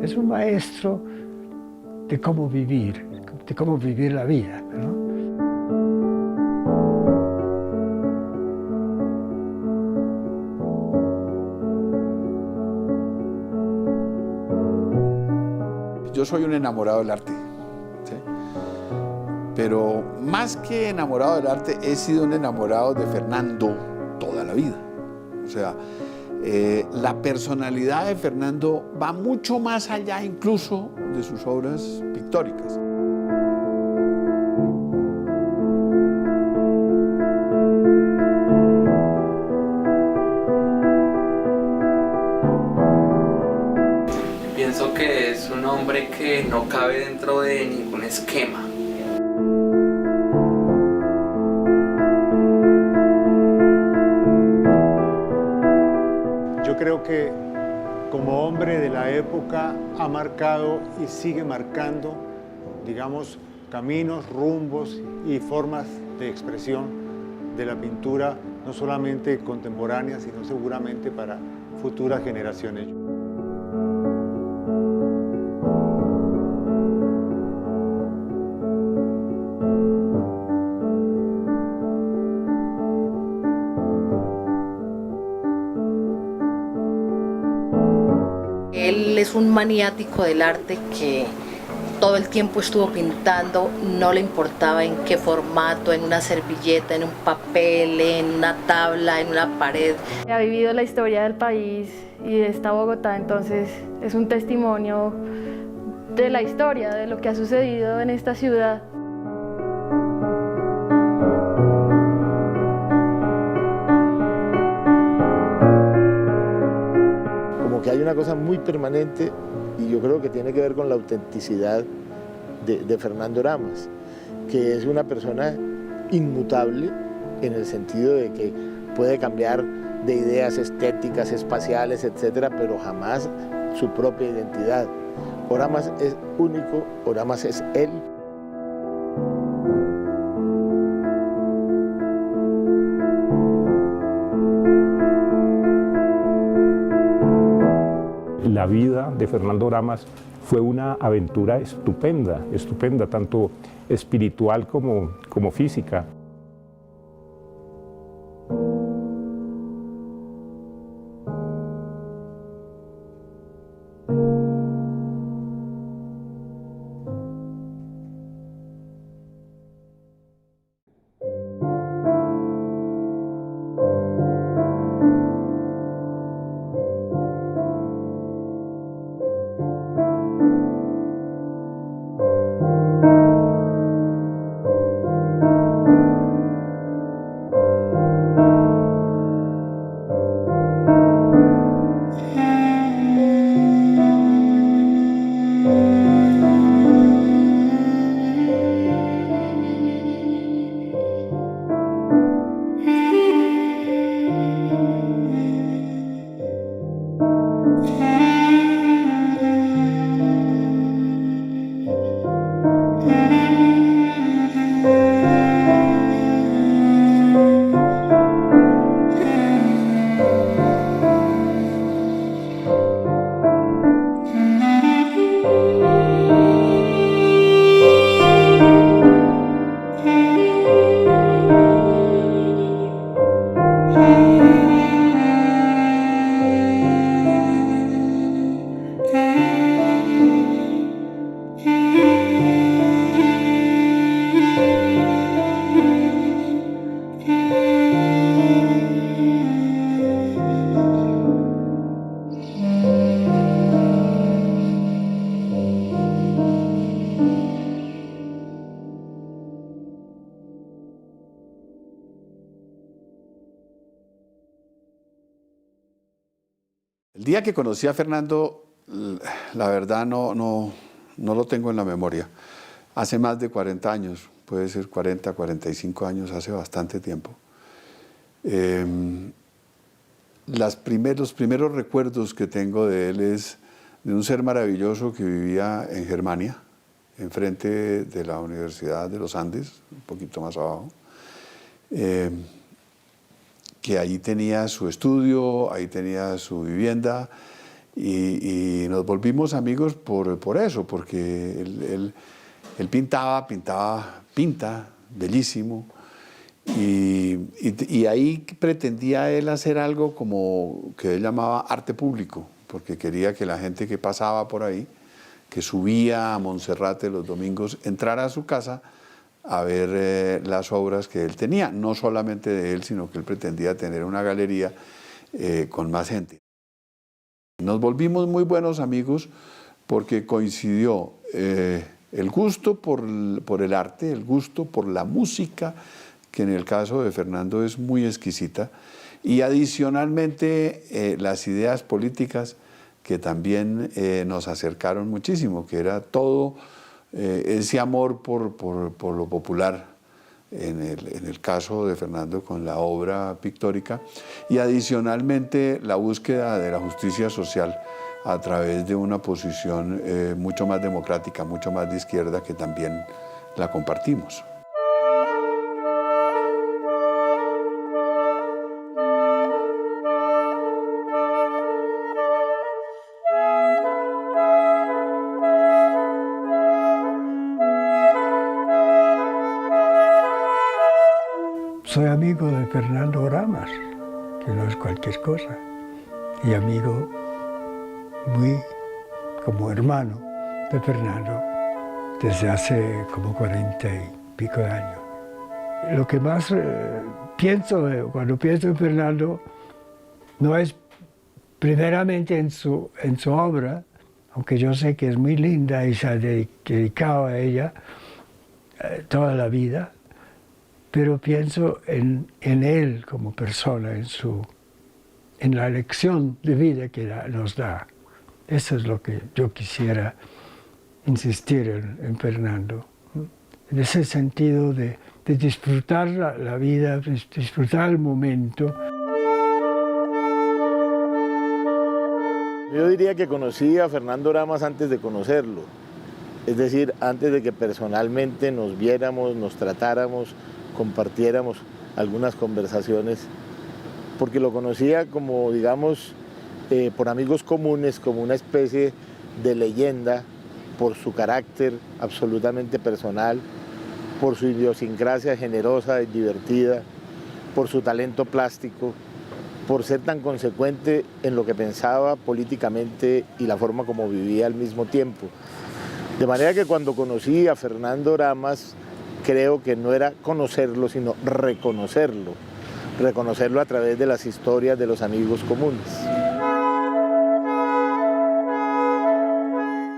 Es un maestro de cómo vivir la vida, ¿no? Yo soy un enamorado del arte, ¿sí? Pero más que enamorado del arte, he sido un enamorado de Fernando toda la vida. O sea, la personalidad de Fernando va mucho más allá incluso de sus obras pictóricas. Pienso que es un hombre que no cabe dentro de ningún esquema. Yo creo que como hombre de la época ha marcado y sigue marcando, digamos, caminos, rumbos y formas de expresión de la pintura, no solamente contemporánea, sino seguramente para futuras generaciones. Él es un maniático del arte que todo el tiempo estuvo pintando, no le importaba en qué formato, en una servilleta, en un papel, en una tabla, en una pared. Ha vivido la historia del país y está Bogotá, entonces es un testimonio de la historia, de lo que ha sucedido en esta ciudad. Que hay una cosa muy permanente y yo creo que tiene que ver con la autenticidad de Fernando Oramas, que es una persona inmutable en el sentido de que puede cambiar de ideas estéticas, espaciales, etcétera, pero jamás su propia identidad. Oramas es único, Oramas es él. La vida de Fernando Oramas fue una aventura estupenda, tanto espiritual como física. El día que conocí a Fernando, la verdad no lo tengo en la memoria. Hace más de 40 años, puede ser 40, 45 años, hace bastante tiempo. Los primeros recuerdos que tengo de él es de un ser maravilloso que vivía en Germania, enfrente de la Universidad de los Andes, un poquito más abajo, que ahí tenía su estudio, ahí tenía su vivienda, y nos volvimos amigos por eso, porque él pinta bellísimo, y ahí pretendía él hacer algo como que él llamaba arte público, porque quería que la gente que pasaba por ahí, que subía a Monserrate los domingos, entrara a su casa a ver las obras que él tenía, no solamente de él, sino que él pretendía tener una galería con más gente. Nos volvimos muy buenos amigos porque coincidió el gusto por el arte, el gusto por la música, que en el caso de Fernando es muy exquisita, y adicionalmente las ideas políticas que también nos acercaron muchísimo, que era todo ese amor por lo popular, en el caso de Fernando con la obra pictórica, y adicionalmente la búsqueda de la justicia social a través de una posición mucho más democrática, mucho más de izquierda, que también la compartimos. Soy amigo de Fernando Ramas, que no es cualquier cosa, y amigo muy como hermano de Fernando desde hace como 40 y pico de años. Lo que más pienso cuando pienso en Fernando no es primeramente en su obra, aunque yo sé que es muy linda y se ha dedicado a ella toda la vida, pero pienso en él como persona, en la lección de vida que nos da. Eso es lo que yo quisiera insistir en Fernando. En ese sentido de disfrutar la vida, disfrutar el momento. Yo diría que conocí a Fernando Ramas antes de conocerlo. Es decir, antes de que personalmente nos viéramos, nos tratáramos, compartiéramos algunas conversaciones, porque lo conocía como, digamos, por amigos comunes, como una especie de leyenda, por su carácter absolutamente personal, por su idiosincrasia generosa y divertida, por su talento plástico, por ser tan consecuente en lo que pensaba políticamente y la forma como vivía al mismo tiempo. De manera que cuando conocí a Fernando Ramas, creo que no era conocerlo, sino reconocerlo a través de las historias de los amigos comunes.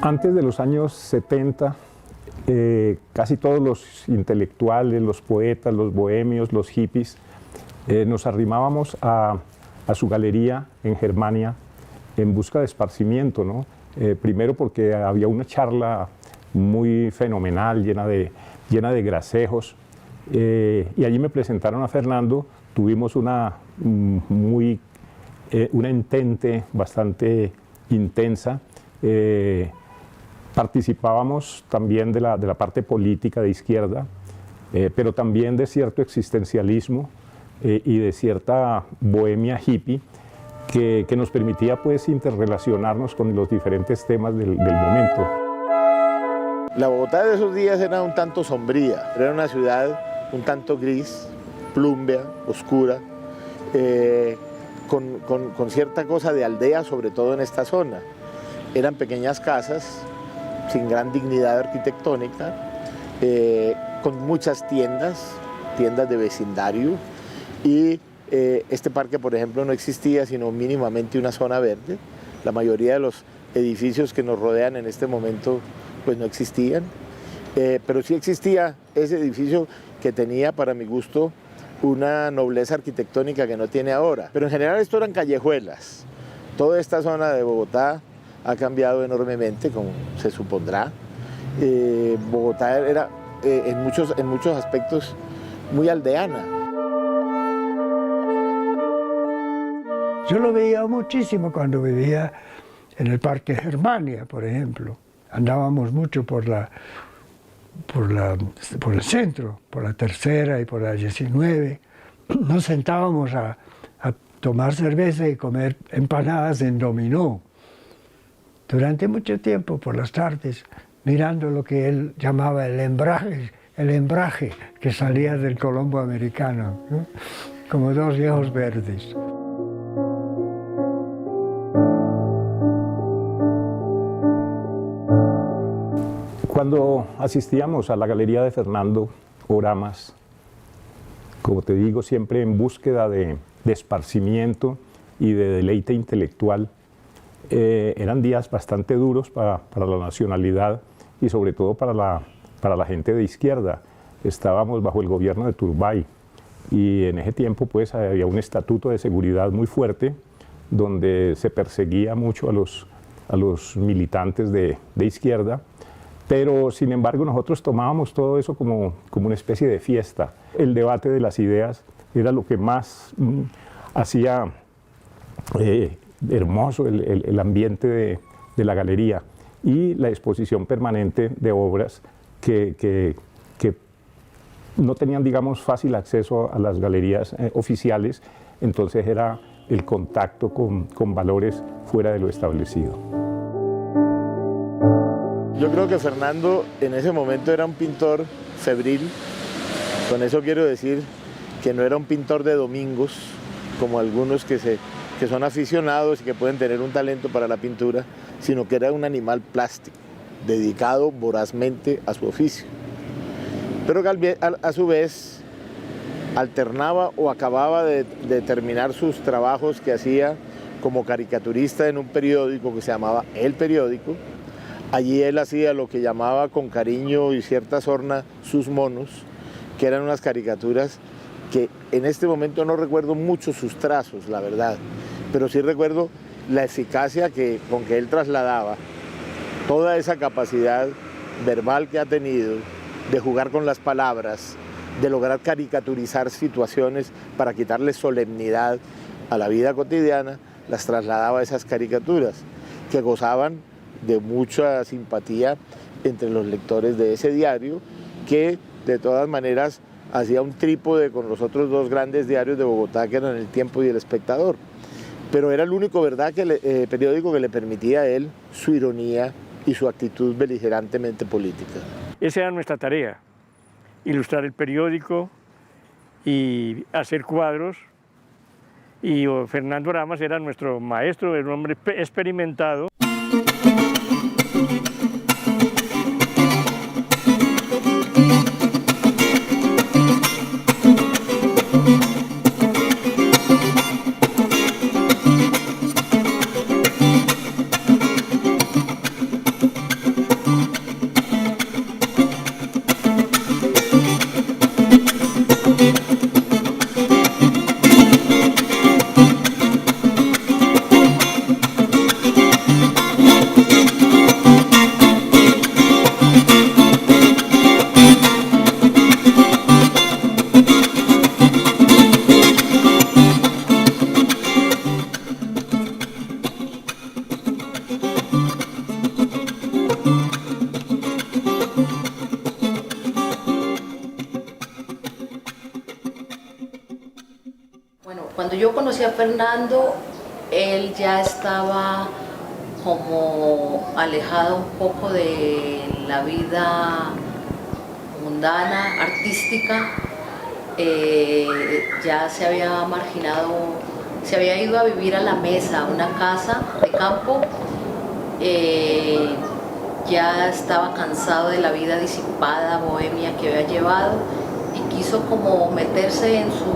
Antes de los años 70, casi todos los intelectuales, los poetas, los bohemios, los hippies, nos arrimábamos a su galería en Germania en busca de esparcimiento, ¿no? Primero porque había una charla muy fenomenal, llena de grasejos, y allí me presentaron a Fernando. Tuvimos una entente bastante intensa. Participábamos también de la parte política de izquierda, pero también de cierto existencialismo y de cierta bohemia hippie que nos permitía pues interrelacionarnos con los diferentes temas del momento. La Bogotá de esos días era un tanto sombría, era una ciudad un tanto gris, plúmbea, oscura, con cierta cosa de aldea, sobre todo en esta zona. Eran pequeñas casas sin gran dignidad arquitectónica, con muchas tiendas de vecindario, y este parque, por ejemplo, no existía sino mínimamente una zona verde. La mayoría de los edificios que nos rodean en este momento pues no existían, pero sí existía ese edificio que tenía, para mi gusto, una nobleza arquitectónica que no tiene ahora. Pero en general esto eran callejuelas. Toda esta zona de Bogotá ha cambiado enormemente, como se supondrá. Bogotá era en muchos aspectos muy aldeana. Yo lo veía muchísimo cuando vivía en el Parque Germania, por ejemplo. Andábamos mucho por el centro, por la Tercera y por la 19. Nos sentábamos a tomar cerveza y comer empanadas en dominó. durante mucho tiempo por las tardes, mirando lo que él llamaba el embrague que salía del colombo americano, ¿no? Como dos viejos verdes. Cuando asistíamos a la galería de Fernando Oramas, como te digo, siempre en búsqueda de esparcimiento y de deleite intelectual, eran días bastante duros para la nacionalidad y sobre todo para la gente de izquierda. Estábamos bajo el gobierno de Turbay y en ese tiempo pues había un estatuto de seguridad muy fuerte donde se perseguía mucho a los militantes de izquierda, pero sin embargo nosotros tomábamos todo eso como una especie de fiesta. El debate de las ideas era lo que más hacía hermoso el ambiente de la galería y la exposición permanente de obras que no tenían, digamos, fácil acceso a las galerías oficiales, entonces era el contacto con valores fuera de lo establecido. Yo creo que Fernando en ese momento era un pintor febril. Con eso quiero decir que no era un pintor de domingos, como algunos que son aficionados y que pueden tener un talento para la pintura, sino que era un animal plástico, dedicado vorazmente a su oficio. Pero que a su vez alternaba o acababa de terminar sus trabajos que hacía como caricaturista en un periódico que se llamaba El Periódico. Allí él hacía lo que llamaba con cariño y cierta sorna sus monos, que eran unas caricaturas que en este momento no recuerdo mucho sus trazos, la verdad, pero sí recuerdo la eficacia con que él trasladaba toda esa capacidad verbal que ha tenido de jugar con las palabras, de lograr caricaturizar situaciones para quitarle solemnidad a la vida cotidiana, las trasladaba a esas caricaturas que gozaban de mucha simpatía entre los lectores de ese diario, que de todas maneras hacía un trípode con los otros dos grandes diarios de Bogotá, que eran El Tiempo y El Espectador. Pero era el único, ¿verdad?, periódico que le permitía a él su ironía y su actitud beligerantemente política. Esa era nuestra tarea, ilustrar el periódico y hacer cuadros. Y Fernando Oramas era nuestro maestro, era un hombre experimentado. Cuando yo conocí a Fernando, él ya estaba como alejado un poco de la vida mundana, artística, ya se había marginado, se había ido a vivir a La Mesa, una casa de campo, ya estaba cansado de la vida disipada, bohemia que había llevado y quiso como meterse en su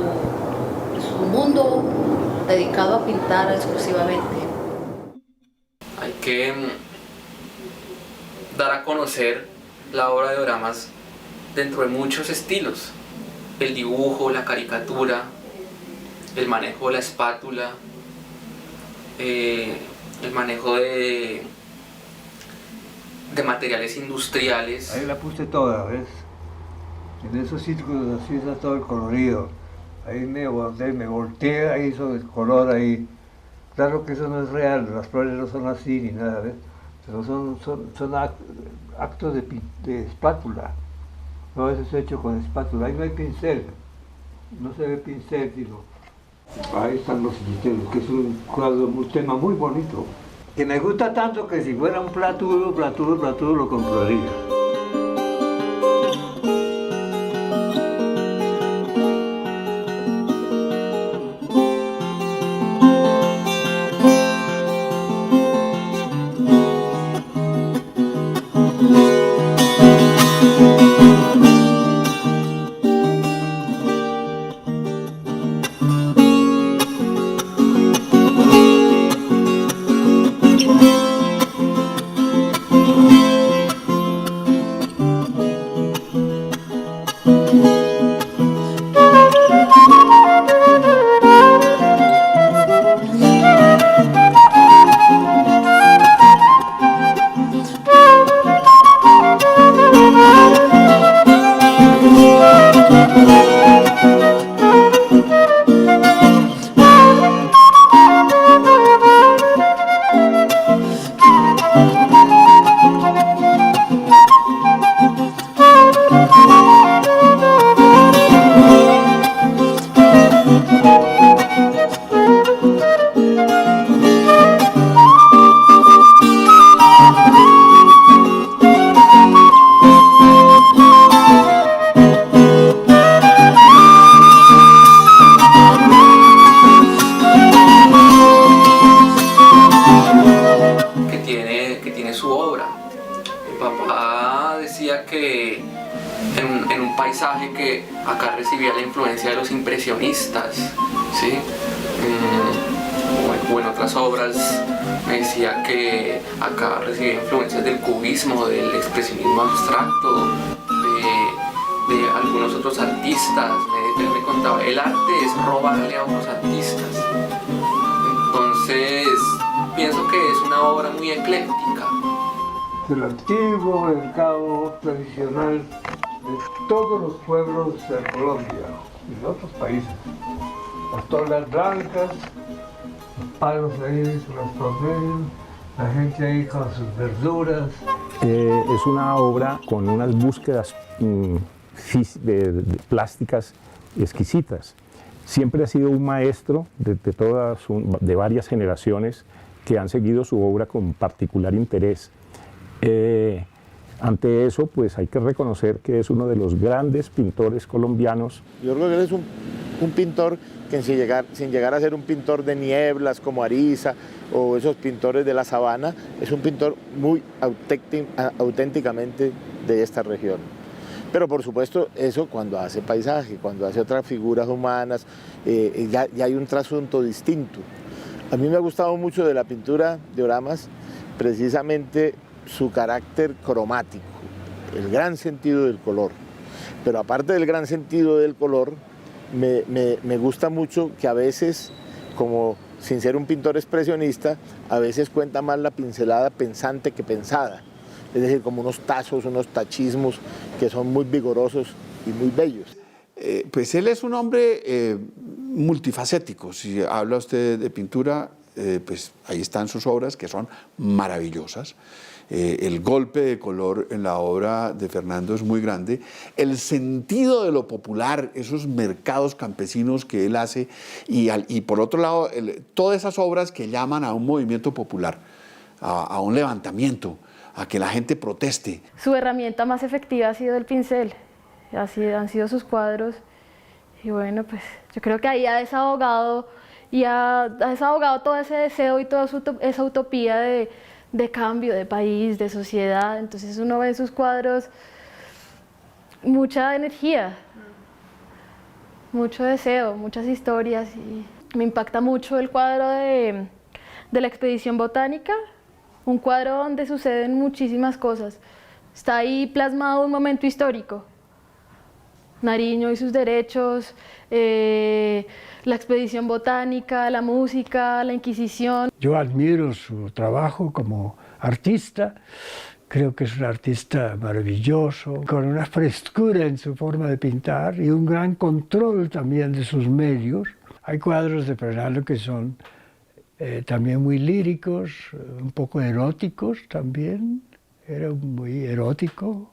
mundo dedicado a pintar exclusivamente. Hay que dar a conocer la obra de Oramas dentro de muchos estilos: el dibujo, la caricatura, el manejo de la espátula, el manejo de materiales industriales. Ahí la puse toda, ¿ves? En esos círculos así está todo el colorido. Ahí me volteé, ahí hizo el color ahí. Claro que eso no es real, las flores no son así ni nada, ¿ves? Pero son actos de espátula. Todo eso es hecho con espátula. Ahí no hay pincel, no se ve pincel, sino... Ahí están los pinceles, que es un cuadro, un tema muy bonito. que me gusta tanto que si fuera un platudo lo compraría. Que acá recibía la influencia de los impresionistas, ¿sí? O en otras obras me decía que acá recibía influencias del cubismo, del expresionismo abstracto, de algunos otros artistas. Él me contaba, el arte es robarle a otros artistas. Entonces pienso que es una obra muy ecléctica. El antiguo mercado tradicional de todos los pueblos de Colombia y de otros países. Las togas blancas, los palos ahí, las promedios, la gente ahí con sus verduras. Es una obra con unas búsquedas de plásticas exquisitas. Siempre ha sido un maestro de varias generaciones que han seguido su obra con particular interés. Ante eso, pues hay que reconocer que es uno de los grandes pintores colombianos. Yo creo que él es un pintor que sin llegar a ser un pintor de nieblas como Ariza o esos pintores de la sabana, es un pintor muy auténticamente de esta región. Pero por supuesto eso cuando hace paisaje, cuando hace otras figuras humanas, ya hay un trasunto distinto. A mí me ha gustado mucho de la pintura de Oramas precisamente su carácter cromático, el gran sentido del color. Pero aparte del gran sentido del color, me gusta mucho que a veces, como sin ser un pintor expresionista, a veces cuenta más la pincelada pensante que pensada. Es decir, como unos tazos, unos tachismos que son muy vigorosos y muy bellos. Pues él es un hombre multifacético. Si habla usted de pintura, pues ahí están sus obras que son maravillosas. El golpe de color en la obra de Fernando es muy grande. El sentido de lo popular, esos mercados campesinos que él hace y por otro lado, todas esas obras que llaman a un movimiento popular, a un levantamiento, a que la gente proteste. Su herramienta más efectiva ha sido el pincel, así han sido sus cuadros. Y bueno, pues yo creo que ahí ha desahogado todo ese deseo y toda esa utopía de cambio, de país, de sociedad. Entonces uno ve en sus cuadros mucha energía, mucho deseo, muchas historias. Y me impacta mucho el cuadro de la expedición botánica, un cuadro donde suceden muchísimas cosas. Está ahí plasmado un momento histórico. Nariño y sus derechos, la expedición botánica, la música, la Inquisición. Yo admiro su trabajo como artista, creo que es un artista maravilloso, con una frescura en su forma de pintar y un gran control también de sus medios. Hay cuadros de Fernando que son también muy líricos, un poco eróticos también, era muy erótico.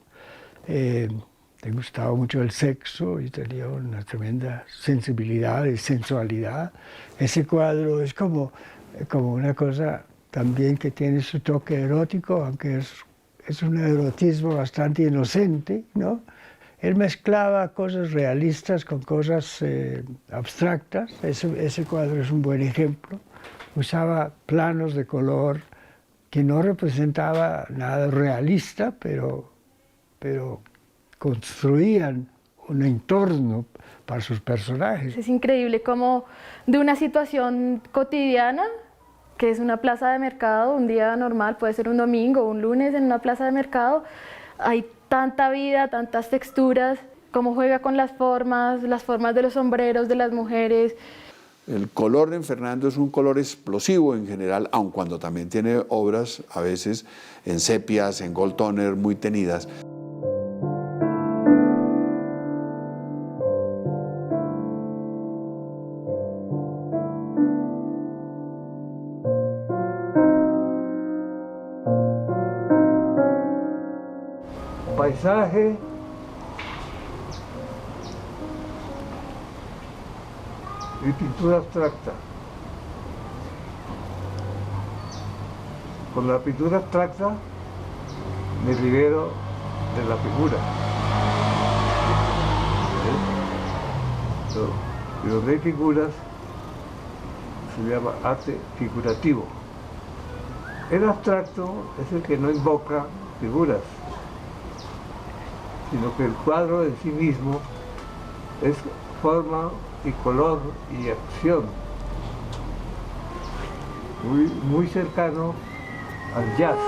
Le gustaba mucho el sexo y tenía una tremenda sensibilidad y sensualidad. Ese cuadro es como una cosa también que tiene su toque erótico, aunque es un erotismo bastante inocente, ¿no? Él mezclaba cosas realistas con cosas abstractas. Ese cuadro es un buen ejemplo. Usaba planos de color que no representaba nada realista, pero construían un entorno para sus personajes. Es increíble cómo de una situación cotidiana, que es una plaza de mercado, un día normal, puede ser un domingo o un lunes en una plaza de mercado, hay tanta vida, tantas texturas, cómo juega con las formas de los sombreros de las mujeres. El color en Fernando es un color explosivo en general, aun cuando también tiene obras a veces en sepias, en gold toner, muy tenidas. Paisaje y pintura abstracta. Con la pintura abstracta me libero de la figura. Y donde hay figuras se llama arte figurativo. El abstracto es el que no invoca figuras, sino que el cuadro en sí mismo es forma y color y acción, muy cercano al jazz.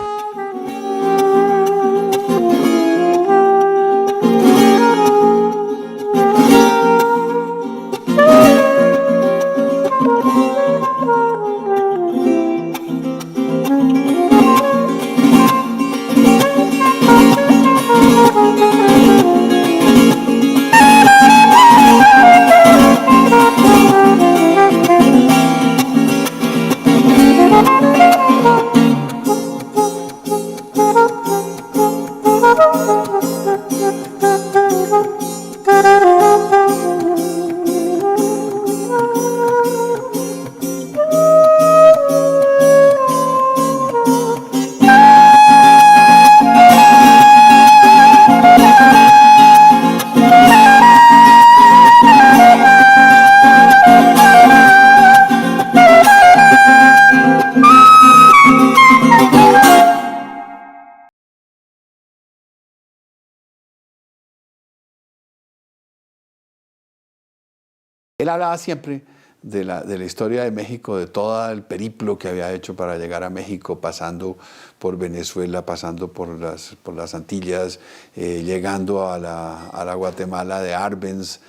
Él hablaba siempre de la historia de México, de todo el periplo que había hecho para llegar a México, pasando por Venezuela, pasando por las Antillas, llegando a la Guatemala de Arbenz,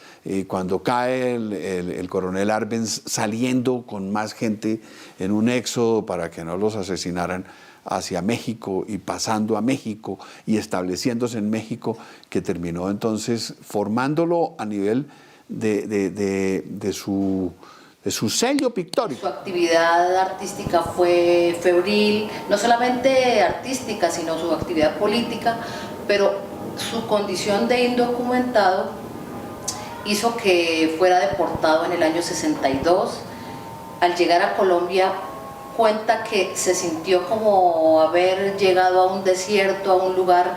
cuando cae el coronel Arbenz, saliendo con más gente en un éxodo para que no los asesinaran hacia México y pasando a México y estableciéndose en México, que terminó entonces formándolo a nivel de su sello pictórico. Su actividad artística fue febril, no solamente artística, sino su actividad política, pero su condición de indocumentado hizo que fuera deportado en el año 62. Al llegar a Colombia, cuenta que se sintió como haber llegado a un desierto, a un lugar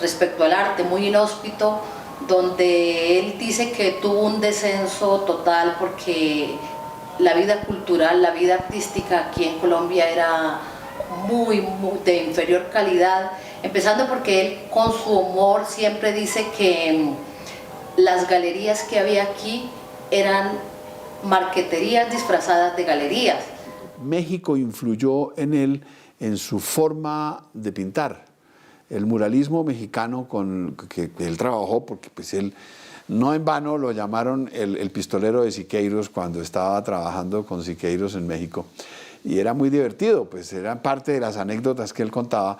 respecto al arte muy inhóspito, donde él dice que tuvo un descenso total porque la vida cultural, la vida artística aquí en Colombia era muy de inferior calidad, empezando porque él con su humor siempre dice que las galerías que había aquí eran marqueterías disfrazadas de galerías. México influyó en él en su forma de pintar. El muralismo mexicano con que él trabajó, porque pues él, no en vano lo llamaron el pistolero de Siqueiros cuando estaba trabajando con Siqueiros en México. Y era muy divertido, pues eran parte de las anécdotas que él contaba.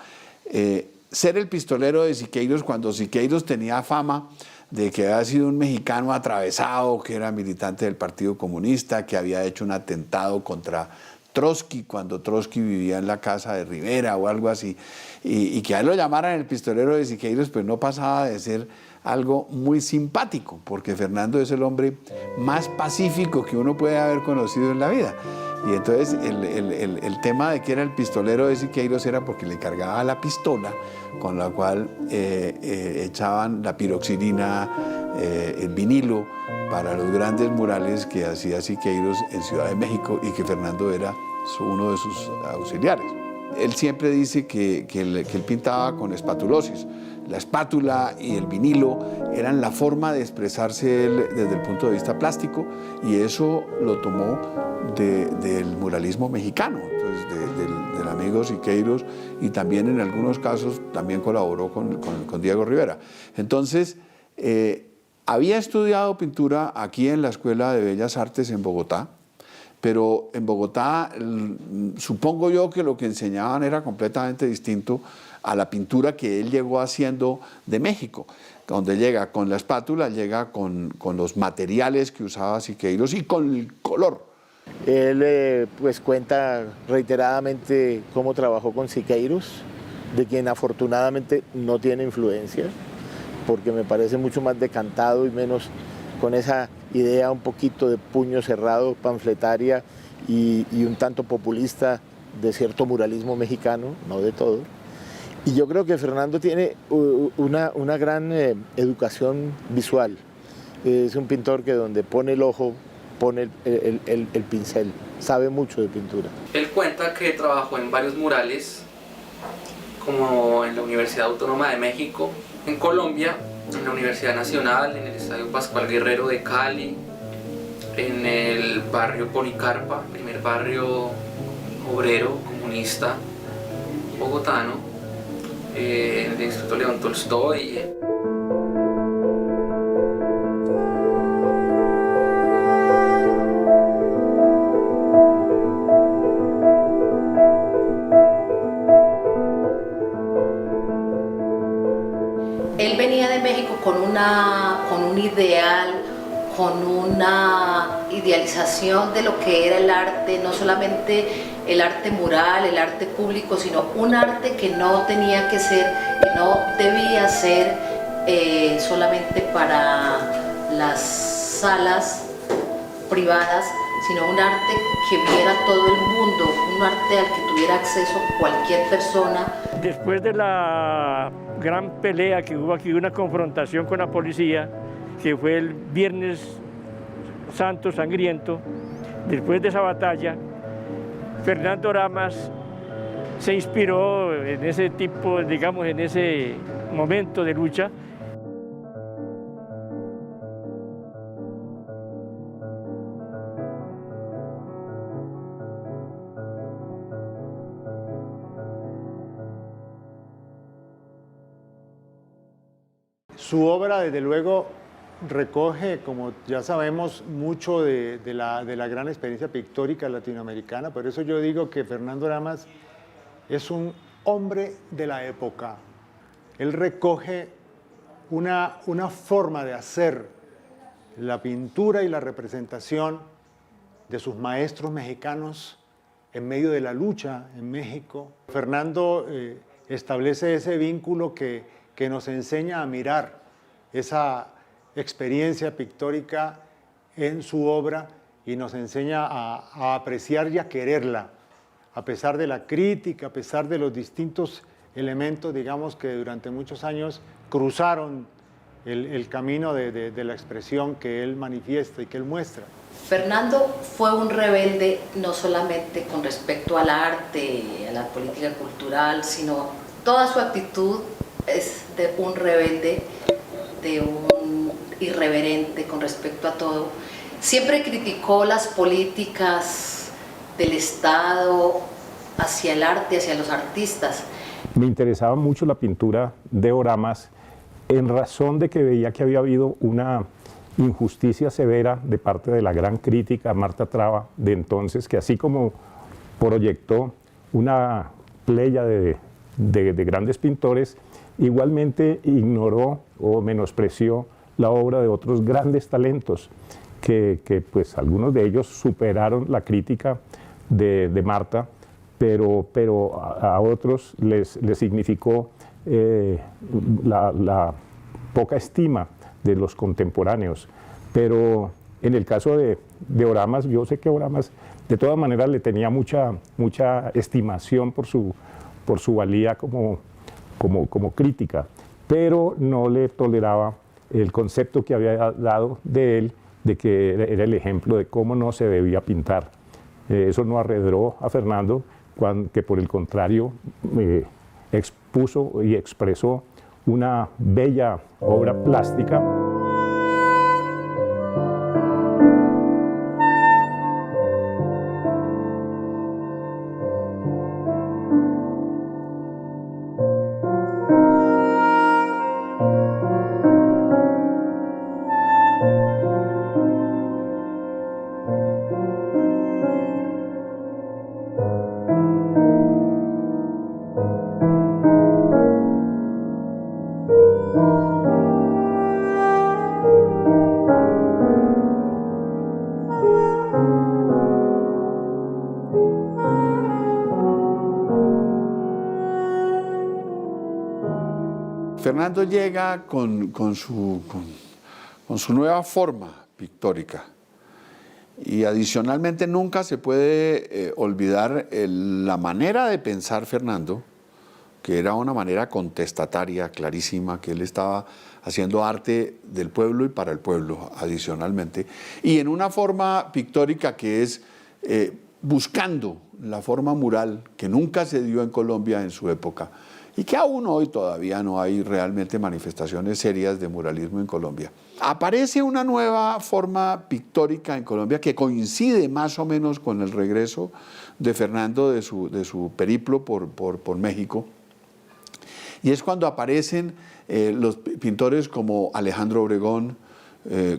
Ser el pistolero de Siqueiros cuando Siqueiros tenía fama de que había sido un mexicano atravesado, que era militante del Partido Comunista, que había hecho un atentado contra Trotsky cuando Trotsky vivía en la casa de Rivera o algo así, y que a él lo llamaran el pistolero de Siqueiros, pues no pasaba de ser algo muy simpático, porque Fernando es el hombre más pacífico que uno puede haber conocido en la vida. Y entonces el tema de que era el pistolero de Siqueiros era porque le cargaba la pistola con la cual echaban la piroxilina, el vinilo, para los grandes murales que hacía Siqueiros en Ciudad de México y que Fernando era uno de sus auxiliares. Él siempre dice que él pintaba con espatulosis. La espátula y el vinilo eran la forma de expresarse él desde el punto de vista plástico, y eso lo tomó del muralismo mexicano, entonces del amigo Siqueiros, y también en algunos casos también colaboró con Diego Rivera. Entonces, había estudiado pintura aquí en la Escuela de Bellas Artes en Bogotá, pero en Bogotá supongo yo que lo que enseñaban era completamente distinto a la pintura que él llegó haciendo de México, donde llega con la espátula, llega con los materiales que usaba Siqueiros y con el color. Él pues cuenta reiteradamente cómo trabajó con Siqueiros, de quien afortunadamente no tiene influencia, porque me parece mucho más decantado y menos con esa idea un poquito de puño cerrado, panfletaria y un tanto populista de cierto muralismo mexicano, no de todo. Y yo creo que Fernando tiene una gran educación visual. Es un pintor que donde pone el ojo, pone el pincel, sabe mucho de pintura. Él cuenta que trabajó en varios murales, como en la Universidad Autónoma de México, en Colombia, en la Universidad Nacional, en el Estadio Pascual Guerrero de Cali, en el barrio Policarpa, primer barrio obrero comunista bogotano, en el Instituto León Tolstoy. Él venía de México con un ideal, con una idealización de lo que era el arte, no solamente el arte mural, el arte público, sino un arte que no tenía que ser, que no debía ser solamente para las salas privadas, sino un arte que viera todo el mundo, un arte al que tuviera acceso cualquier persona. Después de la gran pelea que hubo aquí, una confrontación con la policía, que fue el Viernes Santo Sangriento, después de esa batalla, Fernando Oramas se inspiró en ese tipo, digamos, en ese momento de lucha. Su obra, desde luego, recoge, como ya sabemos, mucho de la gran experiencia pictórica latinoamericana. Por eso yo digo que Fernando Oramas es un hombre de la época. Él recoge una forma de hacer la pintura y la representación de sus maestros mexicanos en medio de la lucha en México. Fernando establece ese vínculo que nos enseña a mirar esa experiencia pictórica en su obra y nos enseña a apreciar y a quererla, a pesar de la crítica, a pesar de los distintos elementos, digamos, que durante muchos años cruzaron el camino de la expresión que él manifiesta y que él muestra. Fernando fue un rebelde no solamente con respecto al arte, a la política cultural, sino toda su actitud es de un rebelde, de un irreverente con respecto a todo. Siempre criticó las políticas del Estado hacia el arte, hacia los artistas. Me interesaba mucho la pintura de Oramas en razón de que veía que había habido una injusticia severa de parte de la gran crítica Marta Traba de entonces, que así como proyectó una playa de grandes pintores, igualmente ignoró o menospreció la obra de otros grandes talentos que pues algunos de ellos superaron la crítica de Marta, pero a otros les significó la poca estima de los contemporáneos. Pero en el caso de Oramas, yo sé que Oramas De todas maneras le tenía mucha estimación por su valía como crítica, pero no le toleraba el concepto que había dado de él, de que era el ejemplo de cómo no se debía pintar. Eso no arredró a Fernando, que por el contrario expuso y expresó una bella obra plástica. Fernando llega con su nueva forma pictórica y adicionalmente nunca se puede olvidar la manera de pensar Fernando, que era una manera contestataria, clarísima, que él estaba haciendo arte del pueblo y para el pueblo adicionalmente, y en una forma pictórica que es buscando la forma mural que nunca se dio en Colombia en su época, y que aún hoy todavía no hay realmente manifestaciones serias de muralismo en Colombia. Aparece una nueva forma pictórica en Colombia que coincide más o menos con el regreso de Fernando de su periplo por México, y es cuando aparecen los pintores como Alejandro Obregón,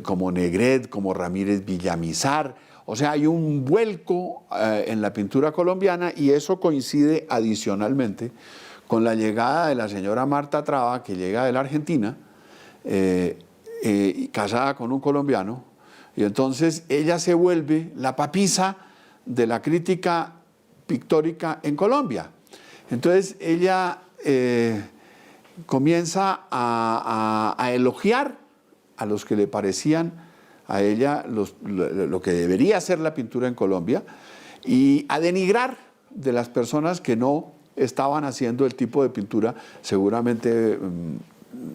como Negret, como Ramírez Villamizar. O sea, hay un vuelco en la pintura colombiana, y eso coincide adicionalmente con la llegada de la señora Marta Traba, que llega de la Argentina, casada con un colombiano, y entonces ella se vuelve la papisa de la crítica pictórica en Colombia. Entonces ella comienza a elogiar a los que le parecían a ella lo que debería ser la pintura en Colombia, y a denigrar de las personas que no estaban haciendo el tipo de pintura seguramente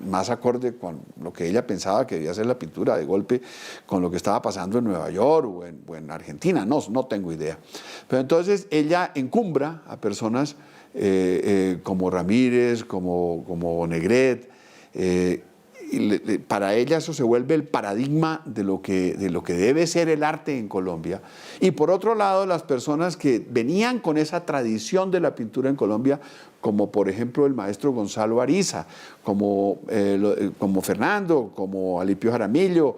más acorde con lo que ella pensaba que debía ser la pintura, de golpe con lo que estaba pasando en Nueva York o en Argentina, no tengo idea. Pero entonces ella encumbra a personas como Ramírez, como Negret, y para ella eso se vuelve el paradigma de lo que debe ser el arte en Colombia. Y por otro lado, las personas que venían con esa tradición de la pintura en Colombia, como por ejemplo el maestro Gonzalo Ariza, como Fernando, como Alipio Jaramillo,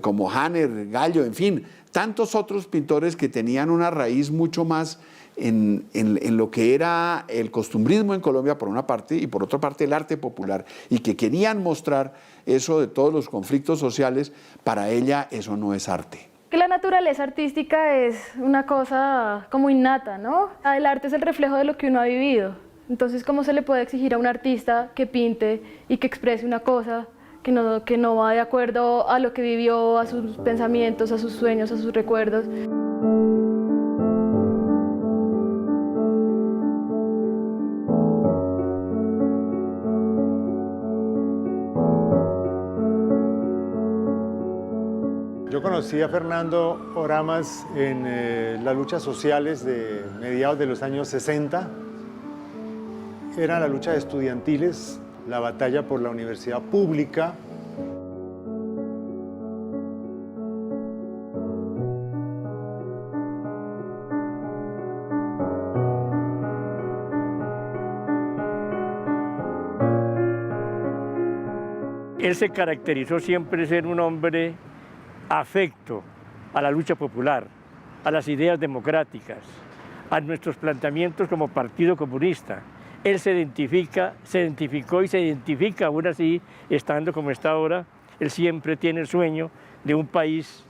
como Hanner, Gallo, en fin, tantos otros pintores que tenían una raíz mucho más en lo que era el costumbrismo en Colombia por una parte, y por otra parte el arte popular, y que querían mostrar eso de todos los conflictos sociales. Para ella eso no es arte. Que la naturaleza artística es una cosa como innata, ¿no? El arte es el reflejo de lo que uno ha vivido. Entonces, ¿cómo se le puede exigir a un artista que pinte y que exprese una cosa que no va de acuerdo a lo que vivió, a sus pensamientos, a sus sueños, a sus recuerdos? Yo conocí a Fernando Oramas en las luchas sociales de mediados de los años 60. Era la lucha estudiantiles, la batalla por la universidad pública. Él se caracterizó siempre ser un hombre afecto a la lucha popular, a las ideas democráticas, a nuestros planteamientos como Partido Comunista. Él se identificó y se identifica aún así, estando como está ahora. Él siempre tiene el sueño de un país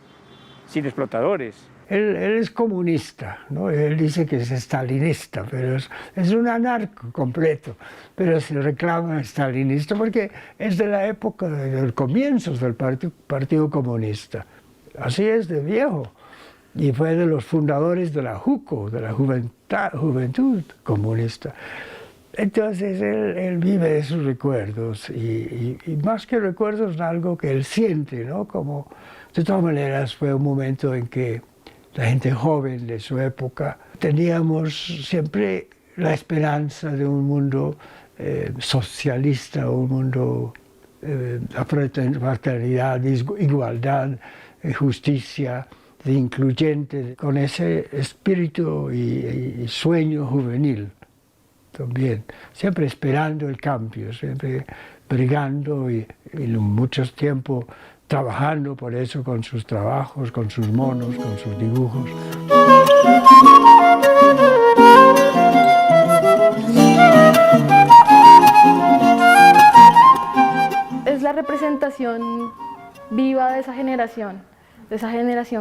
sin explotadores. Él es comunista, ¿no? Él dice que es stalinista, pero es un anarco completo, pero se reclama stalinista porque es de la época de los comienzos del Partido Comunista. Así es de viejo. y fue de los fundadores de la JUCO, de la Juventud Comunista. Entonces él vive de sus recuerdos y más que recuerdos, algo que él siente, ¿no? Como, de todas maneras, fue un momento en que la gente joven de su época teníamos siempre la esperanza de un mundo socialista, un mundo de fraternidad, igualdad, justicia, de incluyente, con ese espíritu y sueño juvenil también, siempre esperando el cambio, siempre brigando y mucho tiempo trabajando por eso con sus trabajos, con sus monos, con sus dibujos. Es la representación viva de esa generación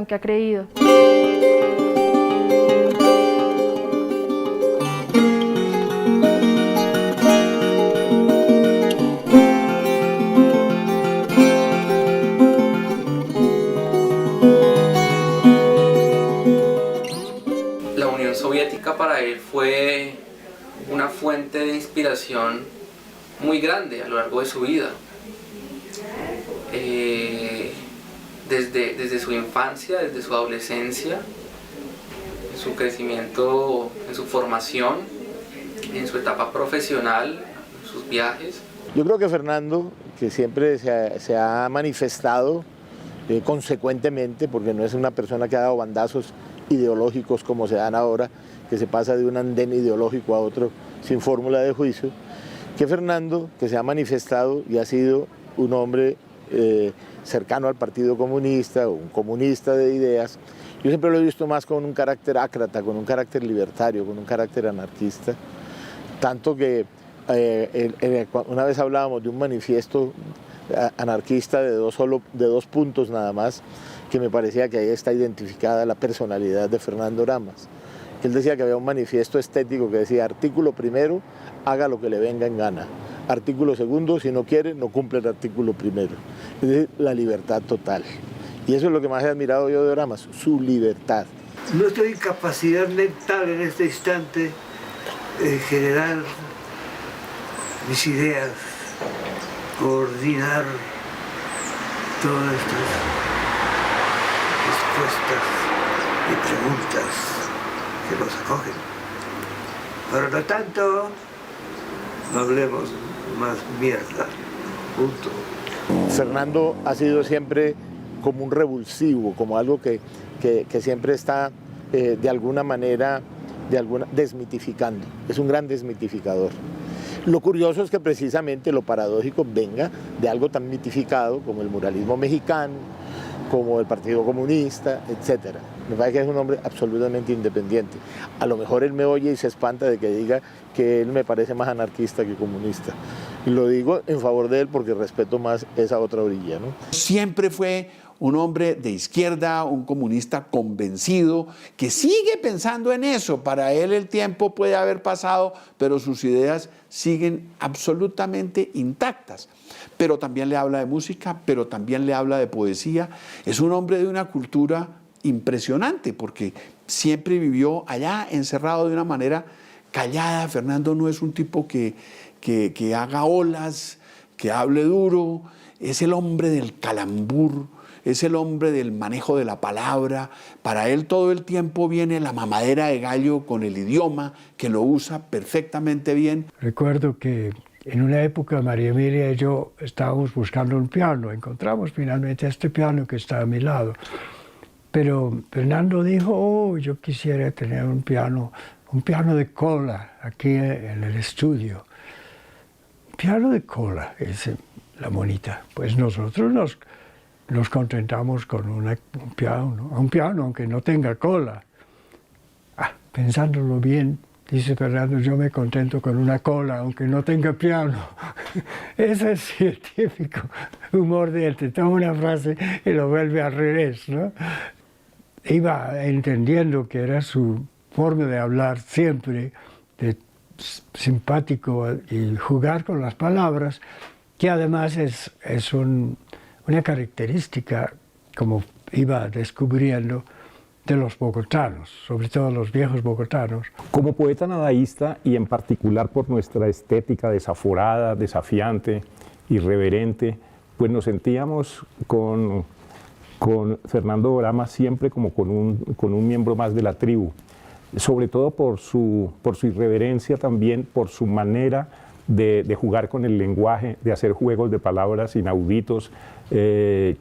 que ha creído. La Unión Soviética para él fue una fuente de inspiración muy grande a lo largo de su vida. Desde su infancia, desde su adolescencia, en su crecimiento, en su formación, en su etapa profesional, en sus viajes. Yo creo que Fernando, que siempre se ha manifestado consecuentemente, porque no es una persona que ha dado bandazos ideológicos como se dan ahora, que se pasa de un andén ideológico a otro sin fórmula de juicio, que Fernando, que se ha manifestado y ha sido un hombre cercano al Partido Comunista, un comunista de ideas, yo siempre lo he visto más con un carácter ácrata, con un carácter libertario, con un carácter anarquista, tanto que una vez hablábamos de un manifiesto anarquista de dos puntos nada más, que me parecía que ahí está identificada la personalidad de Fernando Oramas. Él decía que había un manifiesto estético que decía: artículo primero, haga lo que le venga en gana. Artículo segundo, si no quiere, no cumple el artículo primero. Es decir, la libertad total. Y eso es lo que más he admirado yo de Oramas, su libertad. No estoy en capacidad mental en este instante de generar mis ideas, coordinar todas estas respuestas y preguntas que nos acogen. Por lo tanto, no hablemos más mierda. Punto. Fernando ha sido siempre como un revulsivo, como algo que siempre está de alguna manera desmitificando. Es un gran desmitificador. Lo curioso es que precisamente lo paradójico venga de algo tan mitificado como el muralismo mexicano, como el Partido Comunista, etc. Me parece que es un hombre absolutamente independiente. A lo mejor él me oye y se espanta de que diga que él me parece más anarquista que comunista. Y lo digo en favor de él porque respeto más esa otra orilla, ¿no? Siempre fue un hombre de izquierda, un comunista convencido, que sigue pensando en eso. Para él el tiempo puede haber pasado, pero sus ideas siguen absolutamente intactas. Pero también le habla de música, pero también le habla de poesía. Es un hombre de una cultura impresionante, porque siempre vivió allá encerrado de una manera callada. Fernando no es un tipo que haga olas, que hable duro. Es el hombre del calambur, es el hombre del manejo de la palabra. Para él todo el tiempo viene la mamadera de gallo con el idioma, que lo usa perfectamente bien. Recuerdo que en una época María Emilia y yo estábamos buscando un piano. Encontramos finalmente este piano que está a mi lado. Pero Fernando dijo: oh, yo quisiera tener un piano de cola aquí en el estudio. Piano de cola, es la monita. Pues nosotros nos contentamos con un piano, aunque no tenga cola. Pensándolo bien, dice Fernando: yo me contento con una cola, aunque no tenga piano. Ese es el típico humor de él. Te toma una frase y lo vuelve al revés, ¿no? Iba entendiendo que era su forma de hablar siempre, de simpático y jugar con las palabras, que además es una característica, como iba descubriendo, de los bogotanos, sobre todo los viejos bogotanos. Como poeta nadaísta y en particular por nuestra estética desaforada, desafiante, irreverente, pues nos sentíamos con Fernando Orama siempre como con un miembro más de la tribu, sobre todo por su irreverencia también, por su manera de jugar con el lenguaje, de hacer juegos de palabras inauditos,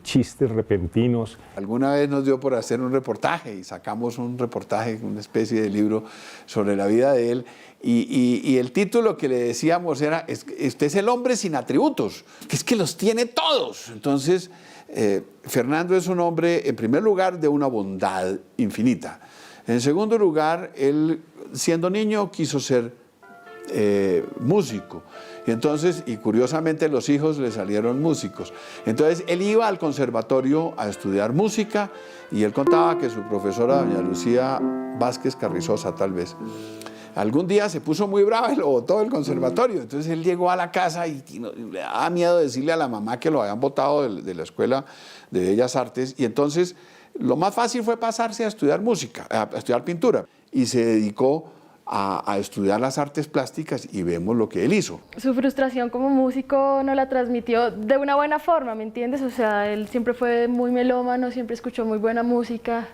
chistes repentinos. Alguna vez nos dio por hacer un reportaje y sacamos un reportaje, una especie de libro sobre la vida de él y el título que le decíamos era "Usted es el hombre sin atributos, que es que los tiene todos". Entonces, Fernando es un hombre, en primer lugar, de una bondad infinita. En segundo lugar, él, siendo niño, quiso ser músico. Y entonces, y curiosamente, los hijos le salieron músicos. Entonces, él iba al conservatorio a estudiar música y él contaba que su profesora, doña Lucía Vázquez Carrizosa, tal vez, algún día se puso muy brava y lo botó del conservatorio. Entonces él llegó a la casa y le daba miedo decirle a la mamá que lo habían botado de la Escuela de Bellas Artes. Y entonces lo más fácil fue pasarse a estudiar música, a estudiar pintura. Y se dedicó a estudiar las artes plásticas y vemos lo que él hizo. Su frustración como músico nos la transmitió de una buena forma, ¿me entiendes? O sea, él siempre fue muy melómano, siempre escuchó muy buena música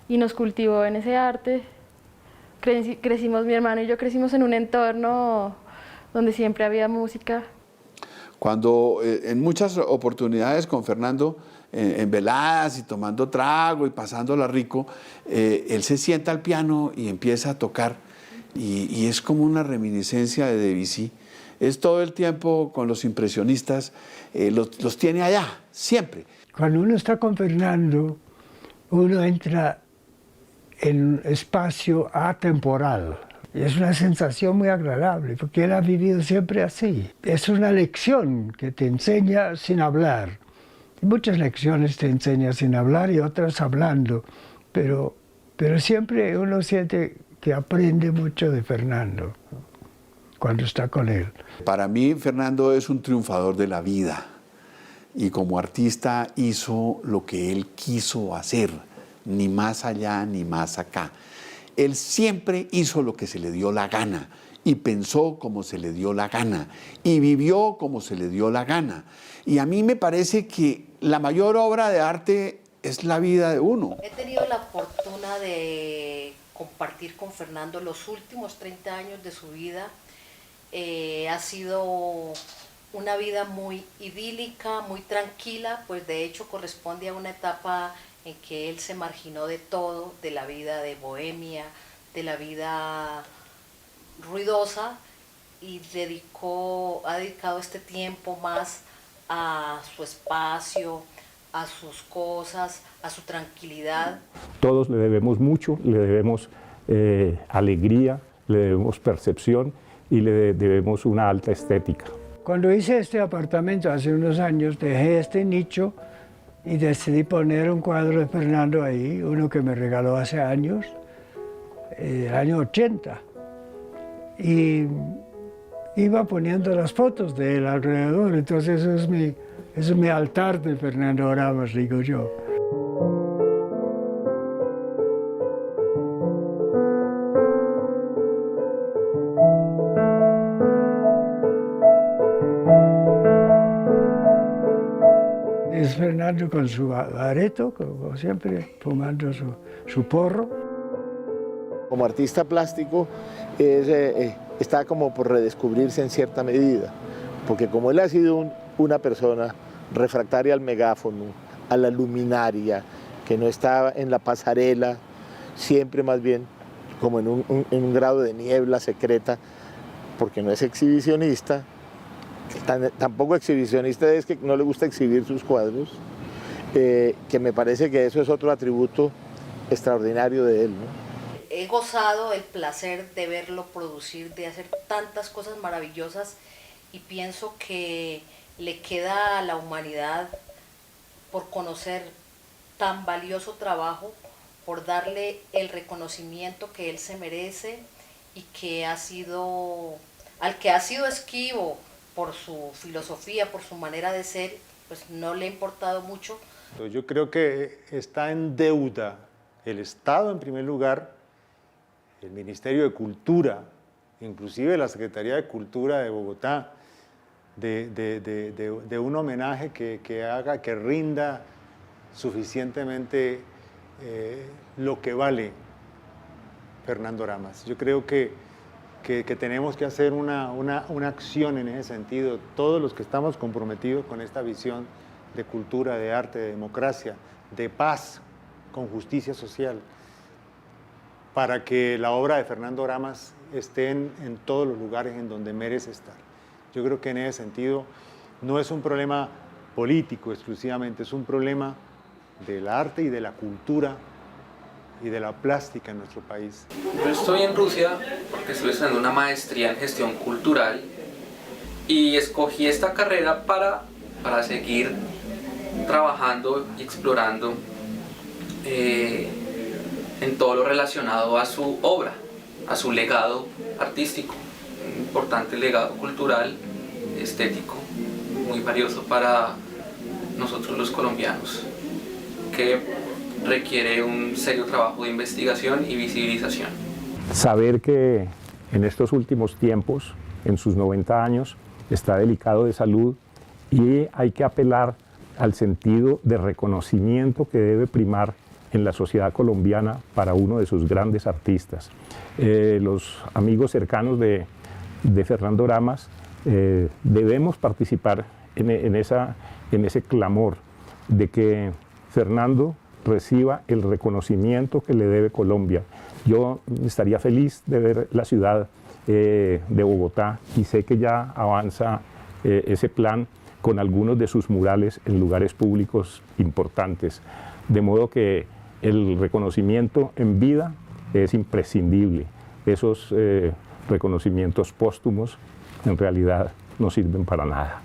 y nos cultivó en ese arte. Crecimos, mi hermano y yo crecimos en un entorno donde siempre había música. Cuando en muchas oportunidades con Fernando, en veladas y tomando trago y pasándola rico, él se sienta al piano y empieza a tocar y es como una reminiscencia de Debussy. Es todo el tiempo con los impresionistas, los tiene allá, siempre. Cuando uno está con Fernando, uno entra en un espacio atemporal. Y es una sensación muy agradable, porque él ha vivido siempre así. Es una lección que te enseña sin hablar. Muchas lecciones te enseñan sin hablar y otras hablando, pero siempre uno siente que aprende mucho de Fernando cuando está con él. Para mí, Fernando es un triunfador de la vida y como artista hizo lo que él quiso hacer, ni más allá ni más acá. Él siempre hizo lo que se le dio la gana y pensó como se le dio la gana y vivió como se le dio la gana. Y a mí me parece que la mayor obra de arte es la vida de uno. He tenido la fortuna de compartir con Fernando los últimos 30 años de su vida. Ha sido una vida muy idílica, muy tranquila, pues de hecho corresponde a una etapa en que él se marginó de todo, de la vida de bohemia, de la vida ruidosa, y ha dedicado este tiempo más a su espacio, a sus cosas, a su tranquilidad. Todos le debemos mucho, le debemos alegría, le debemos percepción y le debemos una alta estética. Cuando hice este apartamento hace unos años, dejé este nicho y decidí poner un cuadro de Fernando ahí, uno que me regaló hace años, el año 80. Y iba poniendo las fotos de él alrededor, entonces eso es mi altar de Fernando Oramas, digo yo. Es Fernando con su areto, como siempre, fumando su porro. Como artista plástico está como por redescubrirse en cierta medida, porque como él ha sido una persona refractaria al megáfono, a la luminaria, que no está en la pasarela, siempre más bien como en un grado de niebla secreta, porque no es exhibicionista, tampoco exhibicionista es que no le gusta exhibir sus cuadros, que me parece que eso es otro atributo extraordinario de él, ¿no? He gozado el placer de verlo producir, de hacer tantas cosas maravillosas, y pienso que le queda a la humanidad por conocer tan valioso trabajo, por darle el reconocimiento que él se merece y que al que ha sido esquivo por su filosofía, por su manera de ser, pues no le ha importado mucho. Yo creo que está en deuda el Estado en primer lugar, el Ministerio de Cultura, inclusive la Secretaría de Cultura de Bogotá, de un homenaje que haga, que rinda suficientemente lo que vale Fernando Oramas. Yo creo que tenemos que hacer una acción en ese sentido, todos los que estamos comprometidos con esta visión de cultura, de arte, de democracia, de paz, con justicia social, para que la obra de Fernando Oramas esté en todos los lugares en donde merece estar. Yo creo que en ese sentido no es un problema político exclusivamente, es un problema del arte y de la cultura y de la plástica en nuestro país. Yo estoy en Rusia porque estoy estudiando una maestría en gestión cultural y escogí esta carrera para seguir trabajando y explorando en todo lo relacionado a su obra, a su legado artístico, un importante legado cultural, estético, muy valioso para nosotros los colombianos, que requiere un serio trabajo de investigación y visibilización. Saber que en estos últimos tiempos, en sus 90 años, está delicado de salud y hay que apelar al sentido de reconocimiento que debe primar en la sociedad colombiana para uno de sus grandes artistas. Los amigos cercanos de Fernando Oramas debemos participar en ese clamor de que Fernando reciba el reconocimiento que le debe Colombia. Yo estaría feliz de ver la ciudad de Bogotá y sé que ya avanza ese plan con algunos de sus murales en lugares públicos importantes, de modo que el reconocimiento en vida es imprescindible. Esos reconocimientos póstumos en realidad no sirven para nada.